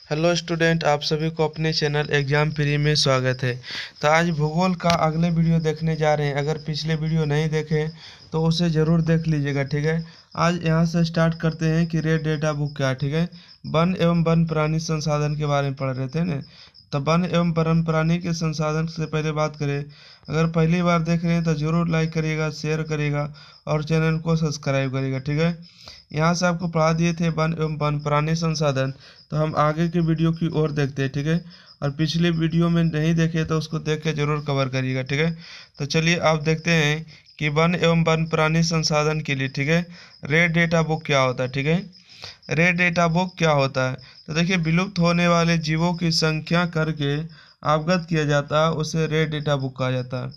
Hello student, आप सभी को अपने चैनल एग्जाम फ्री में स्वागत है। तो आज भूगोल का अगले वीडियो देखने जा रहे हैं। अगर पिछले वीडियो नहीं देखे तो उसे ज़रूर देख लीजिएगा, ठीक है। आज यहाँ से स्टार्ट करते हैं कि रेड डेटा बुक क्या है, ठीक है। वन एवं वन प्राणी संसाधन के बारे में पढ़ रहे थे ना। तो वन एवं वन प्राणी के संसाधन से पहले बात करें, अगर पहली बार देख रहे हैं तो ज़रूर लाइक करिएगा, शेयर करिएगा और चैनल को सब्सक्राइब करिएगा, ठीक है। यहाँ से आपको पढ़ा दिए थे वन एवं वन प्राणी संसाधन। तो हम आगे के वीडियो की ओर देखते हैं, ठीक है। और पिछले वीडियो में नहीं देखे तो उसको देख के जरूर कवर करिएगा, ठीक है। तो चलिए आप देखते हैं कि वन एवं वन प्राणी संसाधन के लिए, ठीक है, रेड डेटा बुक क्या होता है, ठीक है। रेड डेटा बुक क्या होता है, तो देखिए, विलुप्त होने वाले जीवों की संख्या करके अवगत किया जाता है, उसे रेड डेटा बुक कहा जाता है।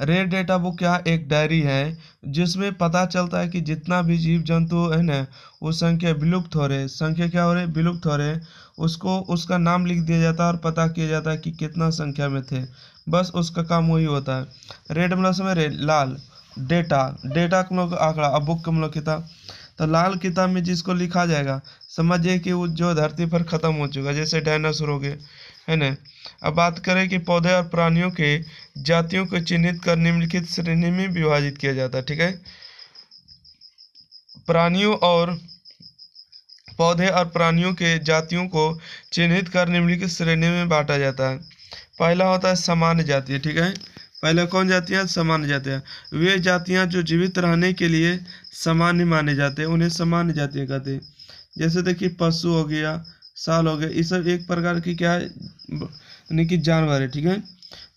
रेड डेटा बुक क्या, एक डायरी है जिसमें पता चलता है कि जितना भी जीव जंतु है ना, वो संख्या विलुप्त हो रहे, संख्या क्या हो रहे, विलुप्त हो रहे, उसको उसका नाम लिख दिया जाता है और पता किया जाता है कि कितना संख्या में थे। बस उसका काम वही होता है। रेड मतलब समझ रहे, लाल, डेटा, डेटा का मतलब आंकड़ा, अब बुक का मतलब किताब। तो लाल किताब में जिसको लिखा जाएगा, समझिए कि वो जो धरती पर खत्म हो चुका, जैसे डायनासोर हो गए, है ना। अब बात करें कि पौधे और प्राणियों के जातियों को चिन्हित कर निम्नलिखित श्रेणी में विभाजित किया जाता है, ठीक है। प्राणियों और पौधे और प्राणियों के जातियों को चिन्हित कर निम्नलिखित श्रेणी में बांटा जाता है। पहला होता है सामान्य जातियाँ, ठीक है। पहले कौन जातियाँ, सामान्य जातियाँ। वे जातियाँ जो जीवित रहने के लिए सामान्य माने जाते हैं, उन्हें सामान्य जातियाँ कहते हैं। जैसे देखिए, पशु हो गया, साल हो गया, ये सब एक प्रकार की क्या है, यानी कि जानवर है, ठीक है।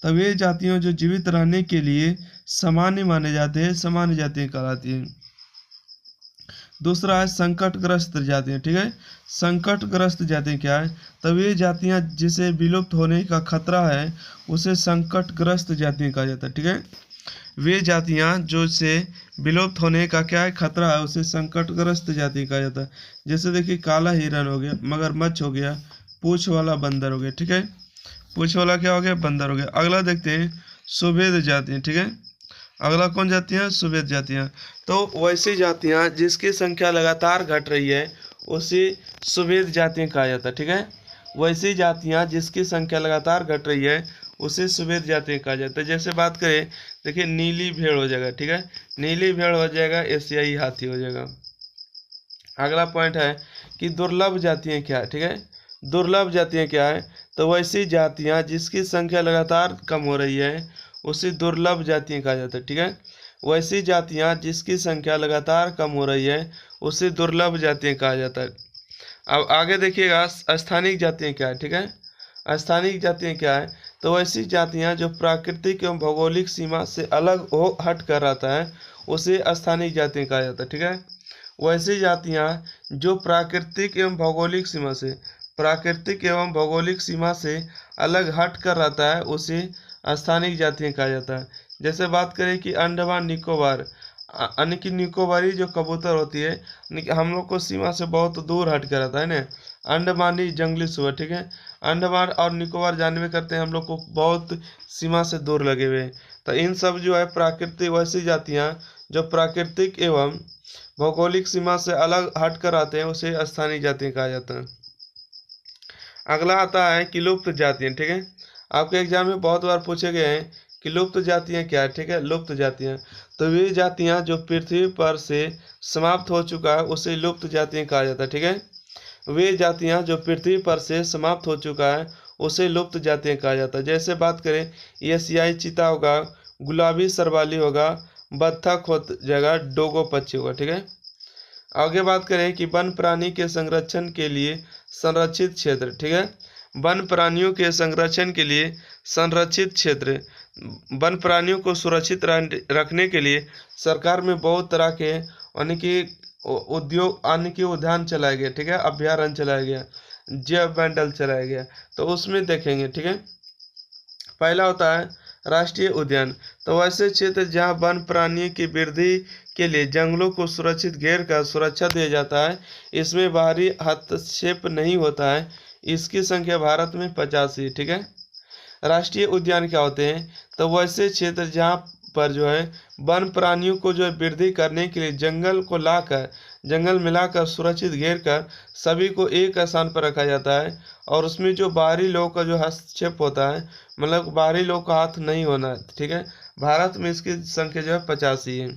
तब वे जातियाँ जो जीवित रहने के लिए सामान्य माने जाते हैं, सामान्य जातियाँ कहलाती हैं। दूसरा है संकटग्रस्त जातियाँ, ठीक है। संकटग्रस्त जातियाँ क्या है, तब ये जातियाँ जिसे विलुप्त होने का खतरा है, उसे संकटग्रस्त जातियाँ कहा जाता है, ठीक है। वे जातियाँ जो से विलुप्त होने का क्या है, खतरा है, उसे संकटग्रस्त जाति कहा जाता है। जैसे देखिए, काला हिरन हो गया, मगरमच्छ हो गया, पूंछ वाला बंदर हो गया, ठीक है। पूंछ वाला क्या हो गया, बंदर हो गया। अगला देखते हैं सुभेद जातियाँ, ठीक है। अगला कौन जातियाँ, सुभेद जातियाँ। तो वैसी जातियाँ जिसकी संख्या लगातार घट रही है, उसे सुभेद जातियाँ कहा जाता है, ठीक है। वैसी जातियाँ जिसकी संख्या लगातार घट रही है, उसे सुभेद जातियाँ कहा जाता है। जैसे बात करें, देखिए, नीली भेड़ हो जाएगा, ठीक है। नीली भेड़ हो जाएगा, एशियाई हाथी हो जाएगा। अगला पॉइंट है कि दुर्लभ जातियाँ क्या है, ठीक है। दुर्लभ जातियाँ क्या है, तो वैसी जातियाँ जिसकी संख्या लगातार कम हो रही है, उसे दुर्लभ जातियाँ कहा जाता है, ठीक है। वैसी जातियाँ जिसकी संख्या लगातार कम हो रही है, उसे दुर्लभ जातियाँ कहा जाता है। अब आगे देखिएगा, स्थानिक जातियाँ क्या है, ठीक है। स्थानिक जातियाँ क्या है, तो वैसी जातियाँ जो प्राकृतिक एवं भौगोलिक सीमा से अलग हो हट कर रहता है, उसे स्थानिक जातियाँ कहा जाता है, ठीक है। वैसी जातियाँ जो प्राकृतिक एवं भौगोलिक सीमा से अलग हट कर रहता है, उसे स्थानिक जातियाँ कहा जाता है। जैसे बात करें कि अंडमान निकोबार, यानी कि निकोबारी जो कबूतर होती है, यानी कि हम लोग को सीमा से बहुत दूर हट कर रहता है ना, अंडमानी जंगली सुअर, ठीक है। अंडमान और निकोबार जाने में करते हैं हम लोग को बहुत सीमा से दूर लगे हुए हैं। तो इन सब जो है प्राकृतिक वैसी जातियाँ जो प्राकृतिक एवं भौगोलिक सीमा से अलग हट कर आते हैं, उसे स्थानीय जातियाँ कहा जाता है। अगला आता है कि लुप्त जातियाँ, ठीक है। आपके एग्जाम में बहुत बार पूछे गए हैं कि लुप्त जातियाँ क्या है, ठीक है। लुप्त जातियाँ, तो वे जातियाँ जो पृथ्वी पर से समाप्त हो चुका है, उसे लुप्त जातियाँ कहा जाता है, ठीक है। वे जातियाँ जो पृथ्वी पर से समाप्त हो चुका है, उसे लुप्त जातियाँ कहा जाता है। जैसे बात करें, एशियाई चीता होगा, गुलाबी सरवाली होगा, बत्तख हो जाएगा, डोगो पक्षी होगा, ठीक है। आगे बात करें कि वन प्राणी के संरक्षण के लिए संरक्षित क्षेत्र, ठीक है। वन प्राणियों के संरक्षण के लिए संरक्षित क्षेत्र, वन प्राणियों को सुरक्षित रखने के लिए सरकार में बहुत तरह के यानी कि उद्योग यानी कि उद्यान चलाया गया, ठीक है। अभ्यारण्य चलाया गया, जैव मंडल चलाया गया। तो उसमें देखेंगे, ठीक है। पहला होता है राष्ट्रीय उद्यान, तो वैसे क्षेत्र जहाँ वन प्राणी की वृद्धि के लिए जंगलों को सुरक्षित घेर कर सुरक्षा दिया जाता है, इसमें बाहरी हस्तक्षेप नहीं होता है। इसकी संख्या भारत में 85, ठीक है। राष्ट्रीय उद्यान क्या होते हैं, तो वैसे क्षेत्र जहाँ पर जो है वन प्राणियों को जो है वृद्धि करने के लिए जंगल को लाकर जंगल मिलाकर सुरक्षित घेर कर सभी को एक स्थान पर रखा जाता है, और उसमें जो बाहरी लोगों का जो हस्तक्षेप होता है, मतलब बाहरी लोगों का हाथ नहीं होना, ठीक है। भारत में इसकी संख्या जो है 85 है।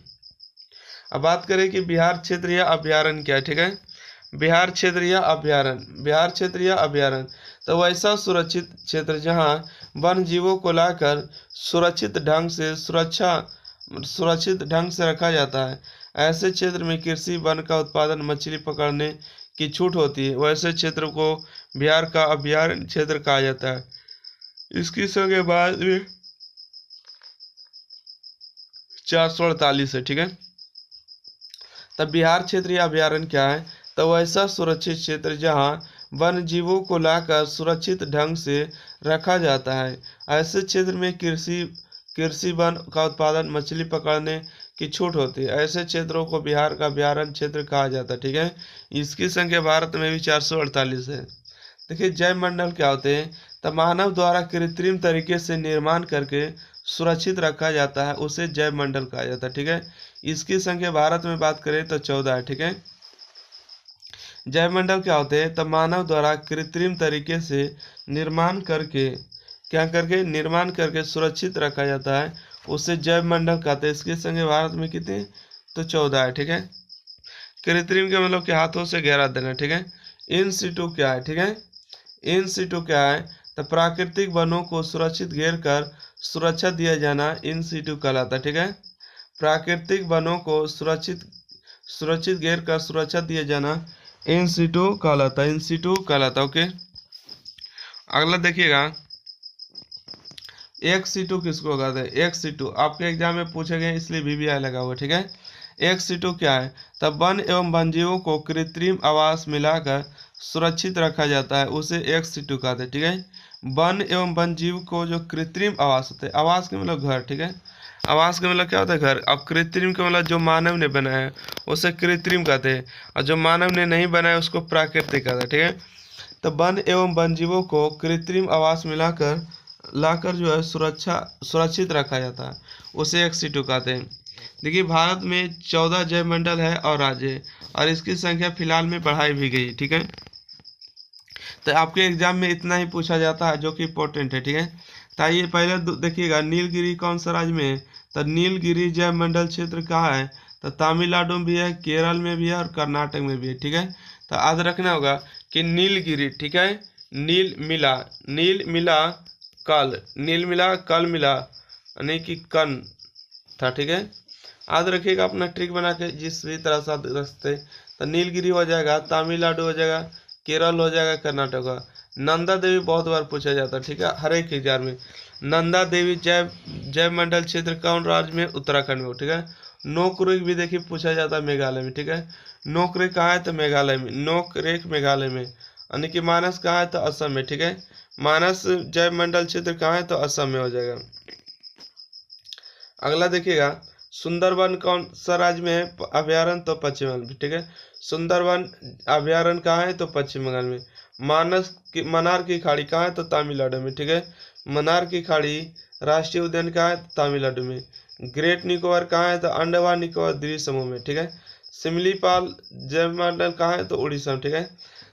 अब बात करें कि बिहार क्षेत्र या अभ्यारण्य क्या है, ठीक है। बिहार क्षेत्र या अभ्यारण्य, बिहार क्षेत्र या अभ्यारण्य तो वैसा सुरक्षित क्षेत्र जहां वन जीवों को लाकर सुरक्षित ढंग से रखा जाता है। ऐसे क्षेत्र में कृषि, वन का उत्पादन, मछली पकड़ने की छूट होती है। वैसे क्षेत्र को बिहार का अभ्यारण्य क्षेत्र कहा जाता है। इसकी संख्या बाद में 448 है, ठीक है। तब बिहार क्षेत्र या अभ्यारण्य क्या है, तो वैसा सुरक्षित क्षेत्र जहां वन जीवों को लाकर सुरक्षित ढंग से रखा जाता है। ऐसे क्षेत्र में कृषि, वन का उत्पादन, मछली पकड़ने की छूट होती है। ऐसे क्षेत्रों को बिहार का अभ्यारण्य क्षेत्र कहा जाता है, ठीक है। इसकी संख्या भारत में भी 448 है। देखिए जैव मंडल क्या होते हैं, तो मानव द्वारा कृत्रिम तरीके से निर्माण करके सुरक्षित रखा जाता है, उसे जैव मंडल कहा जाता है, ठीक है। इसकी संख्या भारत में बात करें तो 14 है, ठीक है। जैव मंडल क्या होते हैं, तो मानव द्वारा कृत्रिम तरीके से निर्माण करके सुरक्षित रखा जाता है, उसे जैव मंडल कहते हैं। इसकी संख्या भारत में कितनी, तो 14 है, ठीक है। कृत्रिम के मतलब के हाथों से घेरा देना, ठीक है। इन सिटू क्या है, ठीक है। इन सिटू क्या है, तो प्राकृतिक वनों को सुरक्षित घेर कर सुरक्षा दिया जाना इन सिटू कहलाता है, ठीक है। प्राकृतिक वनों को सुरक्षित घेर कर सुरक्षा दिया जाना इन सिटू कहलाता, ओके। अगला देखिएगा, एक सीटू किसको कहते हैं, एक सीटू आपके एग्जाम में पूछे गए इसलिए VVI लगा हुआ, ठीक है। एक सीटू क्या है, तब वन एवं वन्यजीवों को कृत्रिम आवास मिलाकर सुरक्षित रखा जाता है, उसे एक सीटू कहते हैं, ठीक है। वन एवं वन्यजीव को जो कृत्रिम आवास होते हैं, आवास के मतलब घर, ठीक है। आवास का मतलब क्या होता है, घर। अब कृत्रिम का मतलब जो मानव ने बनाया है उसे कृत्रिम कहते हैं, और जो मानव ने नहीं बनाया उसको प्राकृतिक कहते हैं, ठीक है। तो वन एवं वन्यजीवों को कृत्रिम आवास लाकर जो है सुरक्षित रखा जाता है, उसे एक सीटू कहते हैं। देखिए भारत में 14 जैव मंडल है और राज्य है, और इसकी संख्या फिलहाल में बढ़ाई भी गई, ठीक है। तो आपके एग्जाम में इतना ही पूछा जाता है जो कि इंपॉर्टेंट है, ठीक है। तो आइए पहले देखिएगा, नीलगिरी कौन सा राज्य में है, तो नीलगिरी जैव मंडल क्षेत्र कहाँ है, तो तमिलनाडु में भी है, केरल में भी है, और कर्नाटक में भी है, ठीक है। तो याद रखना होगा कि नीलगिरी, ठीक है, नील मिला कल मिला यानी कि कन था, ठीक है। याद रखिएगा अपना ट्रिक बना के जिस भी तरह से रखते, तो नीलगिरी हो जाएगा, तमिलनाडु हो जाएगा, केरल हो जाएगा, कर्नाटक होगा। नंदा देवी बहुत बार पूछा जाता है, ठीक है, हर एक एग्जाम में। नंदा देवी जैव मंडल क्षेत्र कौन राज्य में, उत्तराखंड में, ठीक है। नोकरेक भी देखिए पूछा जाता है मेघालय में, ठीक है। नोकरेक कहाँ है, तो मेघालय में, नोकरेक मेघालय में। यानी कि मानस कहाँ है, तो असम में, ठीक है। मानस जैव मंडल क्षेत्र कहाँ है, तो असम में हो जाएगा। अगला देखिएगा, सुंदरवन कौन सा राज्य में है, अभ्यारण्य, तो पश्चिम बंगाल में, ठीक है। सुंदरवन अभ्यारण्य कहाँ है, तो पश्चिम बंगाल में। मनार की खाड़ी कहाँ है, तो तमिलनाडु में, ठीक है। मनार की खाड़ी राष्ट्रीय उद्यान कहाँ है, तो तमिलनाडु में। ग्रेट निकोबार कहाँ है, तो अंडमान निकोबार द्वीप समूह में, ठीक है। सिमलीपाल जैव मंडल कहाँ है, तो उड़ीसा में, ठीक है।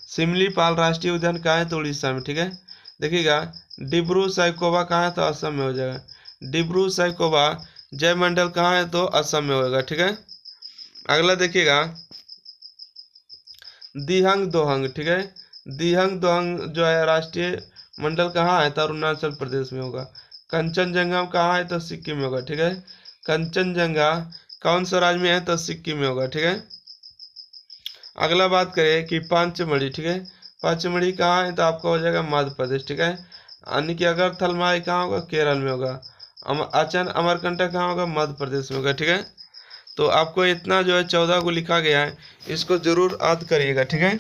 सिमलीपाल राष्ट्रीय उद्यान कहाँ है, तो उड़ीसा में, ठीक है। देखिएगा, डिब्रू सैखोवा कहाँ है, तो असम में हो जाएगा। डिब्रू सैखोवा जैव मंडल कहाँ है, तो असम में होगा, ठीक है। अगला देखिएगा, दिहंग दोहंग, ठीक है। दिहंग दोहंग जो है राष्ट्रीय मंडल कहाँ है, तो अरुणाचल प्रदेश में होगा। कंचनजंगा कहाँ है, तो सिक्किम में होगा, ठीक है। कंचनजंगा कौन सा राज्य में है, तो सिक्किम में होगा, ठीक है। अगला बात करें कि पंचमढ़ी, ठीक है। पंचमढ़ी कहाँ है, तो आपका हो जाएगा मध्य प्रदेश, ठीक है। यानी कि अगरतला माई कहाँ होगा, केरल में होगा। अमरकंटक कहाँ होगा, मध्य प्रदेश में होगा, ठीक है। तो आपको इतना जो है 14 को लिखा गया है, इसको जरूर याद करिएगा, ठीक है।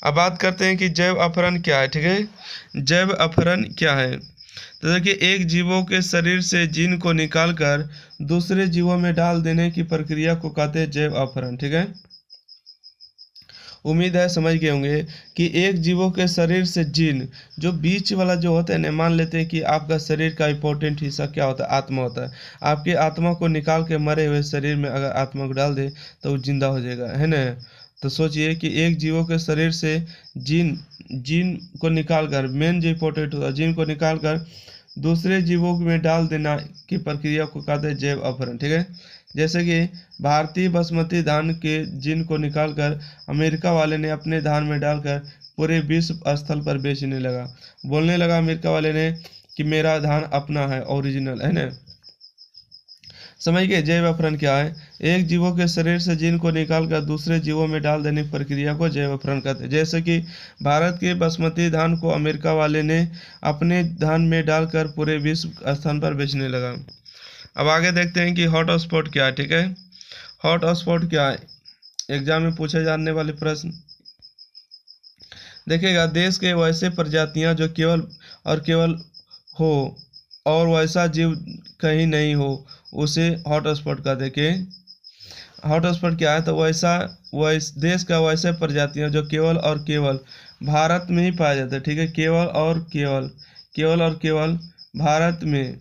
अब बात करते हैं कि जैव अपहरण क्या है, ठीक है। जैव अपहरण क्या है, तो देखिए एक जीवों के शरीर से जीन को निकालकर दूसरे जीवों में डाल देने की प्रक्रिया को कहते हैं जैव अपहरण, ठीक है। उम्मीद है समझ गए होंगे कि एक जीवों के शरीर से जीन, जो बीच वाला जो होता है ना, मान लेते हैं कि आपका शरीर का इम्पोर्टेंट हिस्सा क्या होता है, आत्मा होता है। आपके आत्मा को निकाल के मरे हुए शरीर में अगर आत्मा को डाल दे तो वो जिंदा हो जाएगा, है ना। तो सोचिए कि एक जीवों के शरीर से जीन जीन को निकाल कर, मेन जो इम्पोर्टेंट होता है जीन को निकाल कर दूसरे जीवों में डाल देना की प्रक्रिया को कहते हैं जैव अपहरण, ठीक है। जैसे कि भारतीय बासमती धान के जीन को निकालकर अमेरिका वाले ने अपने धान में डालकर पूरे विश्व स्थल पर बेचने लगा। बोलने लगा अमेरिका वाले ने कि मेरा धान अपना है, ओरिजिनल है ना। समझ गए जैव अपहरण क्या है? एक जीवों के शरीर से जीन को निकालकर दूसरे जीवों में डाल देने की प्रक्रिया को जैव अपहरण कहते हैं। जैसे कि भारत के बासमती धान को अमेरिका वाले ने अपने धान में डालकर पूरे विश्व स्थान पर बेचने लगा। अब आगे देखते हैं कि हॉट स्पॉट क्या है, ठीक है। हॉट स्पॉट क्या है, एग्जाम में पूछे जाने वाले प्रश्न। देखिएगा, देश के वैसे प्रजातियां जो केवल और केवल हो और वैसा जीव कहीं नहीं हो, उसे हॉट स्पॉट का देखे। हॉट स्पॉट क्या है? तो देश का वैसे प्रजातियां जो केवल और केवल भारत में ही पाया जाता है, ठीक है। केवल और केवल भारत में,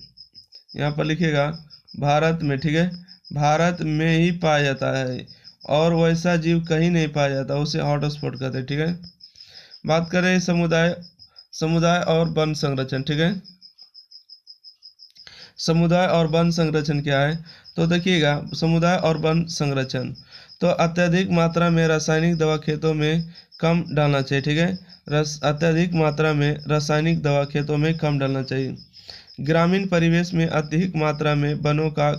यहाँ पर लिखेगा भारत में, ठीक है, भारत में ही पाया जाता है और वैसा जीव कहीं नहीं पाया जाता, उसे हॉट स्पॉट कहते हैं, ठीक है। बात करें समुदाय और वन संरक्षण, ठीक है। समुदाय और वन संरक्षण क्या है? तो देखिएगा, समुदाय और वन संरक्षण तो अत्यधिक मात्रा में रासायनिक दवा खेतों में कम डालना चाहिए, ठीक है। अत्यधिक मात्रा में रासायनिक दवा खेतों में कम डालना चाहिए। ग्रामीण परिवेश में अधिक मात्रा में वनों का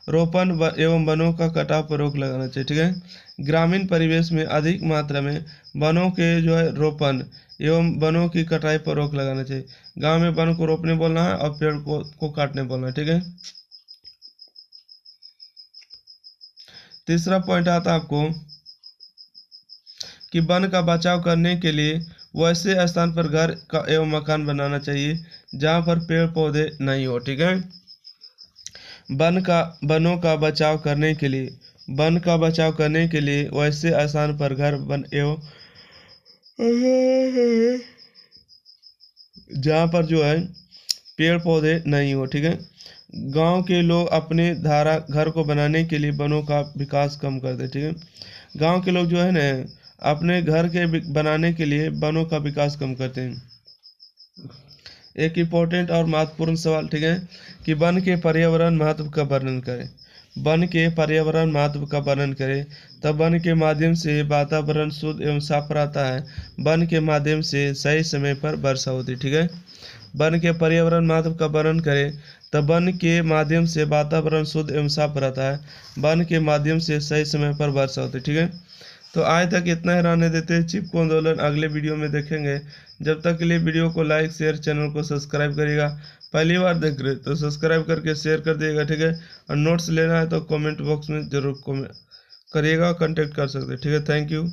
रोपण एवं वनों का कटाव पर रोक लगाना चाहिए, ठीक है। ग्रामीण परिवेश में अधिक मात्रा में वनों के जो है रोपण एवं वनों की कटाई पर रोक लगाना चाहिए। गांव में वन को रोपने बोलना है और पेड़ को काटने बोलना है, ठीक है। तीसरा पॉइंट आता है आपको कि वन का बचाव करने के लिए वैसे स्थान पर घर का एवं मकान बनाना चाहिए जहां पर पेड़ पौधे नहीं हो, ठीक है। वनों का बचाव करने के लिए वैसे स्थान पर घर वन एवं जहाँ पर जो है पेड़ पौधे नहीं हो, ठीक है। गांव के लोग अपने धारा घर को बनाने के लिए वनों का विकास कम करते, ठीक है। गांव के लोग जो है ना अपने घर के बनाने के लिए वनों का विकास कम करते हैं। एक इम्पोर्टेंट और महत्वपूर्ण सवाल, ठीक है, कि वन के पर्यावरण महत्व का वर्णन करें। वन के पर्यावरण महत्व का वर्णन करें। तब वन के माध्यम से वातावरण शुद्ध एवं साफ रहता है। वन के माध्यम से सही समय पर वर्षा होती है, ठीक है। वन के पर्यावरण महत्व का वर्णन करें। तब वन के माध्यम से वातावरण शुद्ध एवं साफ रहता है। वन के माध्यम से सही समय पर वर्षा होती है, ठीक है। तो आज तक इतना ही रहने देते हैं। चिपको आंदोलन अगले वीडियो में देखेंगे। जब तक के लिए वीडियो को लाइक शेयर, चैनल को सब्सक्राइब करिएगा। पहली बार देख रहे तो सब्सक्राइब करके शेयर कर दिएगा, ठीक है। और नोट्स लेना है तो कमेंट बॉक्स में जरूर करिएगा, कांटेक्ट कर सकते हैं, ठीक है। Thank you.